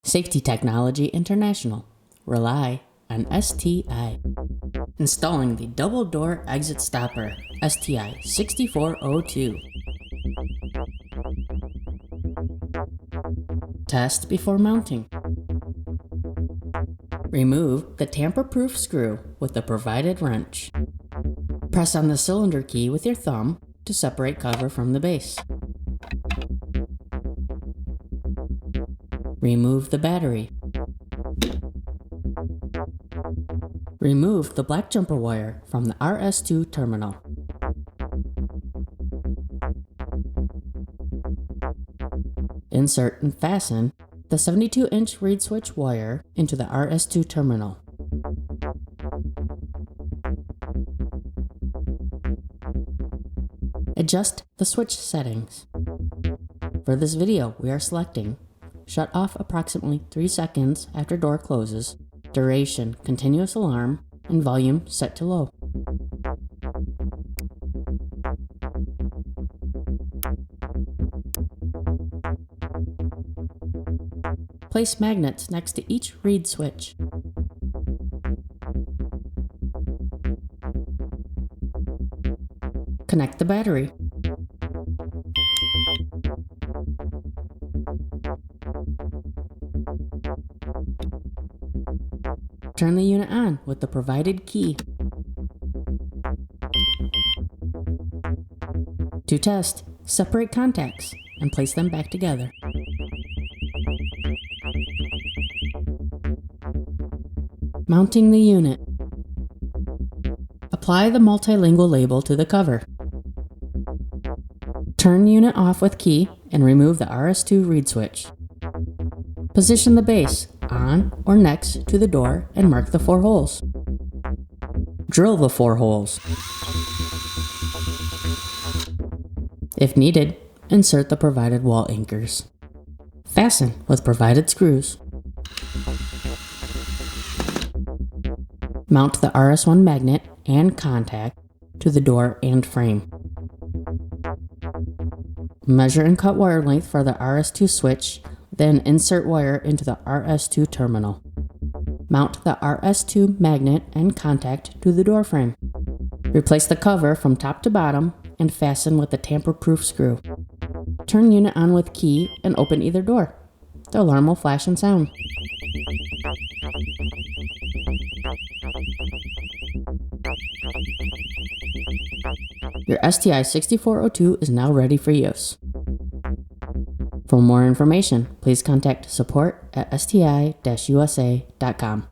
Safety Technology International. Rely on STI. Installing the double door exit stopper, STI-6402. Test before mounting. Remove the tamper-proof screw with the provided wrench. Press on the cylinder key with your thumb to separate cover from the base. Remove the battery. Remove the black jumper wire from the RS2 terminal. Insert and fasten the 72-inch reed switch wire into the RS2 terminal. Adjust the switch settings. For this video, we are selecting shut off approximately 3 seconds after door closes, duration continuous alarm, and volume set to low. Place magnets next to each reed switch. Connect the battery. Turn the unit on with the provided key. To test, separate contacts and place them back together. Mounting the unit. Apply the multilingual label to the cover. Turn unit off with key and remove the RS2 reed switch. Position the base on or next to the door and mark the 4 holes. Drill the 4 holes. If needed, insert the provided wall anchors. Fasten with provided screws. Mount the RS1 magnet and contact to the door and frame. Measure and cut wire length for the RS2 switch, then insert wire into the RS2 terminal. Mount the RS2 magnet and contact to the door frame. Replace the cover from top to bottom and fasten with the tamper-proof screw. Turn unit on with key and open either door. The alarm will flash and sound. Your STI-6402 is now ready for use. For more information, please contact support@sti-usa.com.